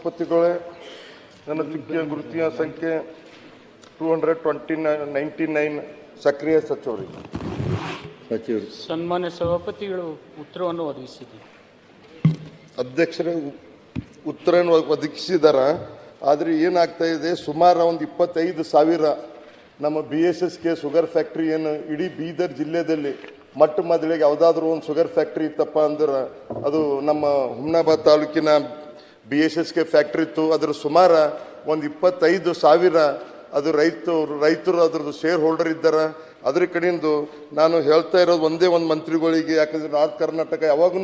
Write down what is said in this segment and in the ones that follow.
ಸಭಾಪತಿಗಳೇ, ನನ್ನ ಚುಕ್ಕಿಯ ಗುರುತಿನ ಸಂಖ್ಯೆ 299 ಸಕ್ರಿಯ ಸಚಿವರಿಗೆ. ಸನ್ಮಾನ್ಯ ಸಭಾಪತಿಗಳು ಉತ್ತರವನ್ನು ಒದಗಿಸಿದ್ದಾರೆ. ಅಧ್ಯಕ್ಷರೇ ಉತ್ತರವನ್ನು ಒದಗಿಸಿದಾರ. ಆದರೆ ಏನಾಗ್ತಾ ಇದೆ, ಸುಮಾರು ಒಂದು 25,000 ನಮ್ಮ BSSK ಶುಗರ್ ಫ್ಯಾಕ್ಟ್ರಿ ಏನು ಇಡೀ ಬೀದರ್ ಜಿಲ್ಲೆಯಲ್ಲಿ ಮೊಟ್ಟ ಮೊದಲಿಗೆ ಯಾವುದಾದ್ರೂ ಒಂದು ಶುಗರ್ ಫ್ಯಾಕ್ಟ್ರಿ ಇತ್ತಪ್ಪ ಅಂದ್ರೆ ಅದು ನಮ್ಮ ಹುಮ್ನಾಬಾದ್ ತಾಲೂಕಿನ BSSK ಫ್ಯಾಕ್ಟ್ರಿ ಇತ್ತು. ಅದ್ರ ಸುಮಾರು ಒಂದು 25,000 ಅದು ರೈತರು ಅದ್ರದ್ದು ಶೇರ್ ಹೋಲ್ಡರ್ ಇದ್ದಾರೆ. ಅದ್ರ ಕಡೆಯಿಂದ ನಾನು ಹೇಳ್ತಾ ಇರೋದು ಒಂದೇ ಒಂದು ಮಂತ್ರಿಗಳಿಗೆ, ಯಾಕಂದರೆ ನಾರ್ತ್ ಕರ್ನಾಟಕ ಯಾವಾಗೂ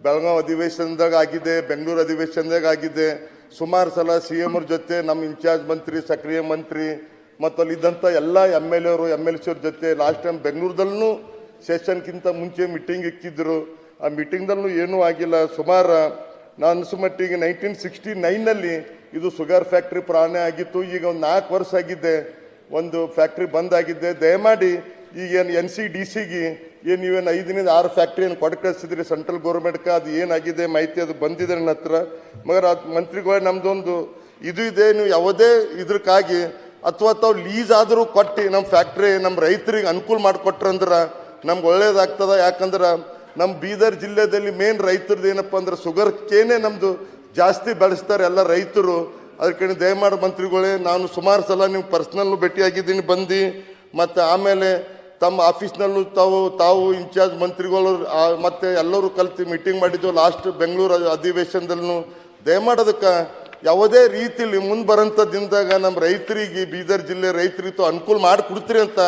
ಬೆಳಗಾವಿ ಅಧಿವೇಶನದಾಗ ಆಗಿದೆ, ಬೆಂಗಳೂರು ಅಧಿವೇಶನದಾಗ ಆಗಿದೆ. ಸುಮಾರು ಸಲ CM ಅವ್ರ ಜೊತೆ ನಮ್ಮ ಇನ್ಚಾರ್ಜ್ ಮಂತ್ರಿ, ಸಕ್ರಿಯ ಮಂತ್ರಿ ಮತ್ತು ಅಲ್ಲಿದ್ದಂಥ ಎಲ್ಲ MLA ಅವರು MLC ಅವ್ರ ಜೊತೆ ಲಾಸ್ಟ್ ಟೈಮ್ ಬೆಂಗಳೂರದಲ್ಲೂ ಸೆಷನ್ಗಿಂತ ಮುಂಚೆ ಮೀಟಿಂಗ್ ಇಕ್ಕಿದ್ರು. ಆ ಮೀಟಿಂಗ್ದಲ್ಲೂ ಏನೂ ಆಗಿಲ್ಲ. ಸುಮಾರು ನಾನು ಅನಿಸುಮಟ್ಟಿಗೆ 1969ನಲ್ಲಿ ಇದು ಶುಗರ್ ಫ್ಯಾಕ್ಟ್ರಿ ಪ್ರಾರಂಭ ಆಗಿತ್ತು. ಈಗ ಒಂದು 4 ವರ್ಷ ಆಗಿದೆ ಒಂದು ಫ್ಯಾಕ್ಟ್ರಿ ಬಂದಾಗಿದೆ. ದಯಮಾಡಿ ಈಗ ಏನು NCDCಗೆ ಏನು ನೀವೇನು 5ರಿಂದ 6 ಫ್ಯಾಕ್ಟ್ರಿಯನ್ನು ಕೊಟ್ಟು ಕಳಿಸಿದ್ರಿ ಸೆಂಟ್ರಲ್ ಗೌರ್ಮೆಂಟ್ಗೆ, ಅದು ಏನಾಗಿದೆ ಮಾಹಿತಿ ಅದು ಬಂದಿದೆ ನನ್ನ ಹತ್ರ. ಮಗರ ಮಂತ್ರಿಗಳೇ, ನಮ್ಮದೊಂದು ಇದು ಇದೆ, ನೀವು ಯಾವುದೇ ಇದಕ್ಕಾಗಿ ಅಥವಾ ತಾವು ಲೀಸ್ ಆದರೂ ಕೊಟ್ಟು ನಮ್ಮ ಫ್ಯಾಕ್ಟ್ರಿ ನಮ್ಮ ರೈತರಿಗೆ ಅನುಕೂಲ ಮಾಡಿಕೊಟ್ರಂದ್ರೆ ನಮ್ಗೆ ಒಳ್ಳೇದಾಗ್ತದೆ. ಯಾಕಂದ್ರೆ ನಮ್ಮ ಬೀದರ್ ಜಿಲ್ಲೆಯಲ್ಲಿ ಮೇನ್ ರೈತರದ್ದು ಏನಪ್ಪ ಅಂದ್ರೆ ಶುಗರ್ ಕೇನೆ ನಮ್ಮದು ಜಾಸ್ತಿ ಬೆಳೆಸ್ತಾರೆ ಎಲ್ಲ ರೈತರು. ಅದಕ್ಕೆ ದಯಮಾಡಿ ಮಂತ್ರಿಗಳೇ, ನಾನು ಸುಮಾರು ಸಲ ನೀವು ಪರ್ಸ್ನಲ್ಲು ಭೇಟಿಯಾಗಿದ್ದೀನಿ ಬಂದು, ಮತ್ತು ಆಮೇಲೆ ತಮ್ಮ ಆಫೀಸ್ನಲ್ಲೂ ತಾವು ಇನ್ಚಾರ್ಜ್ ಮಂತ್ರಿಗಳು ಮತ್ತು ಎಲ್ಲರೂ ಕಲ್ತು ಮೀಟಿಂಗ್ ಮಾಡಿದ್ದು ಲಾಸ್ಟ್ ಬೆಂಗಳೂರು ಅಧಿವೇಶನದಲ್ಲೂ. ದಯಮಾಡಿ ಅದಕ್ಕೆ ಯಾವುದೇ ರೀತಿಯಲ್ಲಿ ಮುಂದೆ ಬರೋಂಥ ದಿನದಾಗ ನಮ್ಮ ರೈತರಿಗೆ, ಬೀದರ್ ಜಿಲ್ಲೆ ರೈತರಿಗೆ ಅನುಕೂಲ ಮಾಡಿಕೊಡ್ತೀರಿ ಅಂತ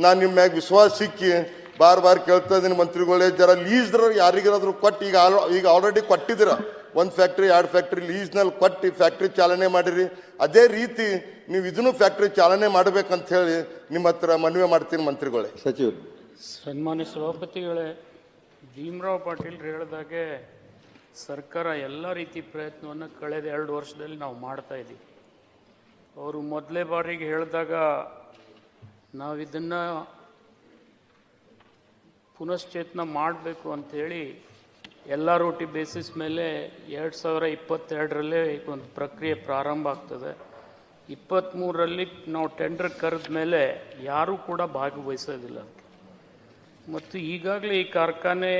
ನಾನು ನಿಮ್ಮ ಮ್ಯಾಗ ವಿಶ್ವಾಸ ಸಿಕ್ಕಿ ಬಾರ್ ಕೇಳ್ತಾ ಇದ್ದೀನಿ ಮಂತ್ರಿಗಳೇ. ಜರ ಲೀಸ್ದ್ರ ಯಾರಿಗಾದ್ರೂ ಕೊಟ್ಟು ಈಗ ಆಲ್ರೆಡಿ ಕೊಟ್ಟಿದ್ದೀರ 1 ಫ್ಯಾಕ್ಟ್ರಿ 2 ಫ್ಯಾಕ್ಟ್ರಿ ಲೀಸ್ನಲ್ಲಿ ಕೊಟ್ಟು ಫ್ಯಾಕ್ಟ್ರಿ ಚಾಲನೆ ಮಾಡಿರಿ. ಅದೇ ರೀತಿ ನೀವು ಇದನ್ನು ಫ್ಯಾಕ್ಟ್ರಿ ಚಾಲನೆ ಮಾಡಬೇಕಂತ ಹೇಳಿ ನಿಮ್ಮ ಹತ್ರ ಮನವಿ ಮಾಡ್ತೀನಿ ಮಂತ್ರಿಗಳೇ. ಸಚಿವರು. ಸನ್ಮಾನ್ಯ ಸಭಾಪತಿಗಳೇ, ಭೀಮರಾವ್ ಪಾಟೀಲ್ ಹೇಳಿದಾಗೆ ಸರ್ಕಾರ ಎಲ್ಲ ರೀತಿ ಪ್ರಯತ್ನವನ್ನು ಕಳೆದ 2 ವರ್ಷದಲ್ಲಿ ನಾವು ಮಾಡ್ತಾ ಇದ್ದೀವಿ. ಅವರು ಮೊದಲೇ ಬಾರಿಗೆ ಹೇಳಿದಾಗ ನಾವು ಇದನ್ನು ಪುನಶ್ಚೇತನ ಮಾಡಬೇಕು ಅಂಥೇಳಿ LROT ಬೇಸಿಸ್ ಮೇಲೆ 2022ರಲ್ಲೇ ಒಂದು ಪ್ರಕ್ರಿಯೆ ಪ್ರಾರಂಭ ಆಗ್ತದೆ. 23ರಲ್ಲಿ ನಾವು ಟೆಂಡರ್ ಕರೆದ ಮೇಲೆ ಯಾರೂ ಕೂಡ ಭಾಗವಹಿಸೋದಿಲ್ಲ. ಮತ್ತು ಈಗಾಗಲೇ ಈ ಕಾರ್ಖಾನೆ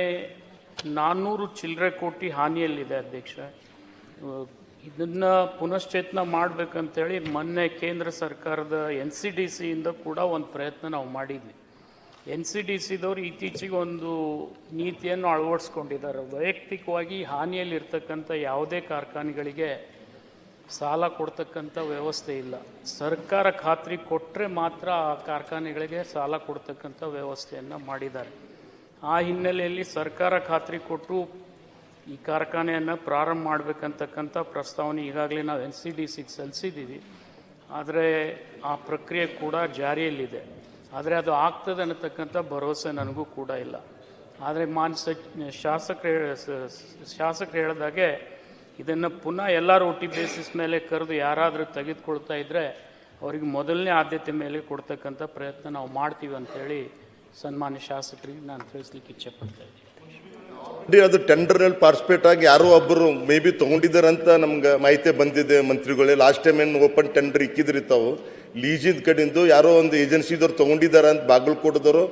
400 ಚಿಲ್ಲರೆ ಕೋಟಿ ಹಾನಿಯಲ್ಲಿದೆ ಅಧ್ಯಕ್ಷ. ಇದನ್ನು ಪುನಶ್ಚೇತನ ಮಾಡಬೇಕಂತೇಳಿ ಮೊನ್ನೆ ಕೇಂದ್ರ ಸರ್ಕಾರದ NCDCಯಿಂದ ಕೂಡ ಒಂದು ಪ್ರಯತ್ನ ನಾವು ಮಾಡಿದ್ವಿ. NCDCದವರು ಇತ್ತೀಚೆಗೆ ಒಂದು ನೀತಿಯನ್ನು ಅಳವಡಿಸ್ಕೊಂಡಿದ್ದಾರೆ. ವೈಯಕ್ತಿಕವಾಗಿ ಹಾನಿಯಲ್ಲಿರ್ತಕ್ಕಂಥ ಯಾವುದೇ ಕಾರ್ಖಾನೆಗಳಿಗೆ ಸಾಲ ಕೊಡ್ತಕ್ಕಂಥ ವ್ಯವಸ್ಥೆ ಇಲ್ಲ. ಸರ್ಕಾರ ಖಾತ್ರಿ ಕೊಟ್ಟರೆ ಮಾತ್ರ ಆ ಕಾರ್ಖಾನೆಗಳಿಗೆ ಸಾಲ ಕೊಡ್ತಕ್ಕಂಥ ವ್ಯವಸ್ಥೆಯನ್ನು ಮಾಡಿದ್ದಾರೆ. ಆ ಹಿನ್ನೆಲೆಯಲ್ಲಿ ಸರ್ಕಾರ ಖಾತ್ರಿ ಕೊಟ್ಟು ಈ ಕಾರ್ಖಾನೆಯನ್ನು ಪ್ರಾರಂಭ ಮಾಡಬೇಕಂತಕ್ಕಂಥ ಪ್ರಸ್ತಾವನೆ ಈಗಾಗಲೇ ನಾವು NCDCಗೆ ಸಲ್ಲಿಸಿದ್ದೀವಿ. ಆದರೆ ಆ ಪ್ರಕ್ರಿಯೆ ಕೂಡ ಜಾರಿಯಲ್ಲಿದೆ. ಆದರೆ ಅದು ಆಗ್ತದೆ ಅನ್ನತಕ್ಕಂಥ ಭರವಸೆ ನನಗೂ ಕೂಡ ಇಲ್ಲ. ಆದರೆ ಶಾಸಕರು ಹೇಳಿದಾಗೆ ಇದನ್ನು ಪುನಃ LROT ಬೇಸಿಸ್ ಮೇಲೆ ಕರೆದು ಯಾರಾದರೂ ತೆಗೆದುಕೊಳ್ತಾ ಇದ್ದರೆ ಅವರಿಗೆ ಮೊದಲನೇ ಆದ್ಯತೆ ಮೇಲೆ ಕೊಡ್ತಕ್ಕಂಥ ಪ್ರಯತ್ನ ನಾವು ಮಾಡ್ತೀವಿ ಅಂತೇಳಿ ಸನ್ಮಾನ್ಯ ಶಾಸಕರಿಗೆ ನಾನು ತಿಳಿಸ್ಲಿಕ್ಕೆ ಇಚ್ಛೆ ಪಡ್ತಾ ಇದ್ದೀನಿ. ಅದು ಟೆಂಡರ್ನಲ್ಲಿ ಪಾರ್ಟಿಸಿಪೇಟ್ ಆಗಿ ಯಾರೋ ಒಬ್ಬರು ಮೇ ಬಿ ತೊಗೊಂಡಿದ್ದಾರೆ ಅಂತ ನಮ್ಗೆ ಮಾಹಿತಿ ಬಂದಿದೆ ಮಂತ್ರಿಗಳೇ. ಲಾಸ್ಟ್ ಟೈಮ್ ಏನು ಓಪನ್ ಟೆಂಡರ್ ಇಕ್ಕಿದ್ರಿ ತಾವು ಲೀಜಿದ ಕಡೆಯಿಂದ ಯಾರೋ ಒಂದು ಏಜೆನ್ಸಿದವ್ರು ತೊಗೊಂಡಿದ್ದಾರೆ ಅಂತ, ಬಾಗಲಕೋಟದವರು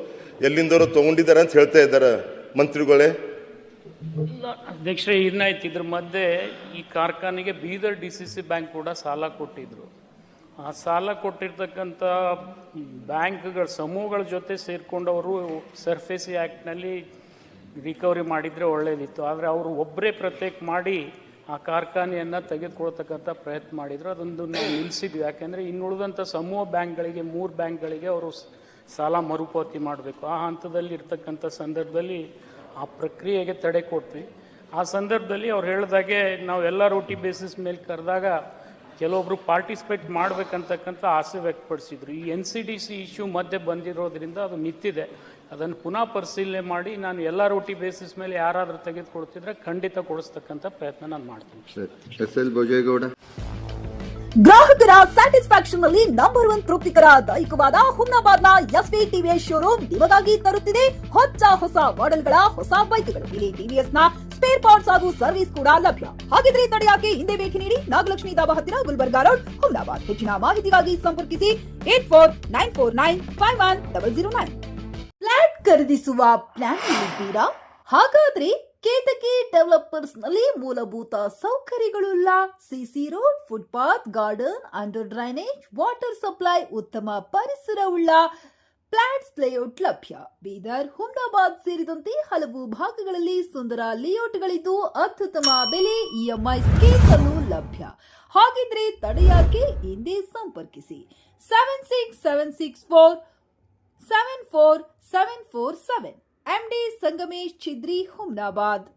ಎಲ್ಲಿಂದವರು ತೊಗೊಂಡಿದ್ದಾರೆ ಅಂತ ಹೇಳ್ತಾ ಇದ್ದಾರೆ ಮಂತ್ರಿಗಳೇ. ಅಧ್ಯಕ್ಷರೇ, ಏನಾಯ್ತು ಇದ್ರ ಮಧ್ಯೆ ಈ ಕಾರ್ಖಾನೆಗೆ ಬೀದರ್ DCC ಬ್ಯಾಂಕ್ ಕೂಡ ಸಾಲ ಕೊಟ್ಟಿದ್ರು. ಆ ಸಾಲ ಕೊಟ್ಟಿರ್ತಕ್ಕಂಥ ಬ್ಯಾಂಕ್ಗಳ ಸಮೂಹಗಳ ಜೊತೆ ಸೇರಿಕೊಂಡವರು ಸರ್ಫೇಸಿ ಆ್ಯಕ್ಟ್ನಲ್ಲಿ ರಿಕವರಿ ಮಾಡಿದರೆ ಒಳ್ಳೆಯದಿತ್ತು. ಆದರೆ ಅವರು ಒಬ್ಬರೇ ಪ್ರತ್ಯೇಕ ಮಾಡಿ ಆ ಕಾರ್ಖಾನೆಯನ್ನು ತೆಗೆದುಕೊಳ್ತಕ್ಕಂಥ ಪ್ರಯತ್ನ ಮಾಡಿದರು. ಅದೊಂದು ನಾವು ನಿಲ್ಲಿಸಿದ್ವಿ. ಯಾಕೆಂದರೆ ಇನ್ನುಳಿದಂಥ ಸಮೂಹ ಬ್ಯಾಂಕ್ಗಳಿಗೆ 3 ಬ್ಯಾಂಕ್ಗಳಿಗೆ ಅವರು ಸಾಲ ಮರುಪಾವತಿ ಮಾಡಬೇಕು. ಆ ಹಂತದಲ್ಲಿ ಇರ್ತಕ್ಕಂಥ ಸಂದರ್ಭದಲ್ಲಿ ಆ ಪ್ರಕ್ರಿಯೆಗೆ ತಡೆ ಕೊಟ್ವಿ. ಆ ಸಂದರ್ಭದಲ್ಲಿ ಅವ್ರು ಹೇಳಿದಾಗೆ ನಾವು LROT ಬೇಸಿಸ್ ಮೇಲೆ ಕರೆದಾಗ ಕೆಲವೊಬ್ಬರು ಪಾರ್ಟಿಸಿಪೇಟ್ ಮಾಡಬೇಕಂತಕ್ಕಂಥ ಆಸೆ ವ್ಯಕ್ತಪಡಿಸಿದ್ರು. ಈ NCDC ಇಶ್ಯೂ ಮಧ್ಯೆ ಬಂದಿರೋದ್ರಿಂದ ಅದು ನಿಂತಿದೆ. ಅದನ್ನು ಪುನಃ ಪರಿಶೀಲನೆ ಮಾಡಿ ನಾನು LROT ಬೇಸಿಸ್ ಮೇಲೆ ಯಾರಾದರೂ ತೆಗೆದುಕೊಳ್ತಿದ್ರೆ ಖಂಡಿತ ಕೊಡಿಸ್ತಕ್ಕಂಥ ಪ್ರಯತ್ನ ನಾನು ಮಾಡ್ತೀನಿ. ಗ್ರಾಹಕರ ಸ್ಯಾಟಿಸ್ಫ್ಯಾಕ್ಷನ್ ನಲ್ಲಿ ನಂಬರ್ 1 ತೃಪ್ತಿಕರ ದೈಹಿಕವಾದ ಹುಮ್ನಾಬಾದ್ನ SV TVS ಶೋರೂಮ್ ನಿಮಗಾಗಿ ತರುತ್ತಿದೆ ಹೊಸ ಮಾಡೆಲ್ಗಳ ಹೊಸ ಬೈಕ್ಗಳು. ಇಲ್ಲಿ TVS ನ ಸ್ಪೇರ್ ಪಾರ್ಟ್ಸ್ ಹಾಗೂ ಸರ್ವಿಸ್ ಕೂಡ ಲಭ್ಯ. ಹಾಗಿದ್ರೆ ತಡೆಯಾಕೆ ಹಿಂದೆ ಭೇಟಿ ನೀಡಿ ನಾಗಲಕ್ಷ್ಮಿ ದಾಬಾ ಹತ್ತಿರ ಗುಲ್ಬರ್ಗಾ ರೋಡ್, ಹುಮ್ನಾಬಾದ್. ಹೆಚ್ಚಿನ ಮಾಹಿತಿಗಾಗಿ ಸಂಪರ್ಕಿಸಿ 8494951009. ಫ್ಲಾಟ್ ಖರೀದಿಸುವ ಪ್ಲಾನ್ ಇದ್ದೀರಾ? ಹಾಗಾದ್ರೆ ಕೇತಕಿ ಡೆವಲಪರ್ಸ್ ನಲ್ಲಿ ಮೂಲಭೂತ ಸೌಕರ್ಯಗಳುಳ್ಳ CC road, footpath, garden, under drainage, water supply, ಉತ್ತಮ ಪರಿಸರವುಳ್ಳ ಫ್ಲಾಟ್ಸ್ ಲೇಔಟ್ ಲಭ್ಯ. ಬೀದರ್, ಹುಮ್ನಾಬಾದ್ ಸೇರಿದಂತೆ ಹಲವು ಭಾಗಗಳಲ್ಲಿ ಸುಂದರ ಲೇಔಟ್ಗಳಿದ್ದು ಅತ್ಯುತ್ತಮ ಬೆಲೆ, ಇಎಂಐ ಸ್ಕೀಮ್ ಅನ್ನು ಲಭ್ಯ. ಹಾಗಿದ್ರೆ ತಡೆಯಾಕೆ ಹಿಂದೆ ಸಂಪರ್ಕಿಸಿ 7676474747. MD ಸಂಗಮೇಶ್ ಚಿದ್ರಿ, ಹುಮ್ನಾಬಾದ್.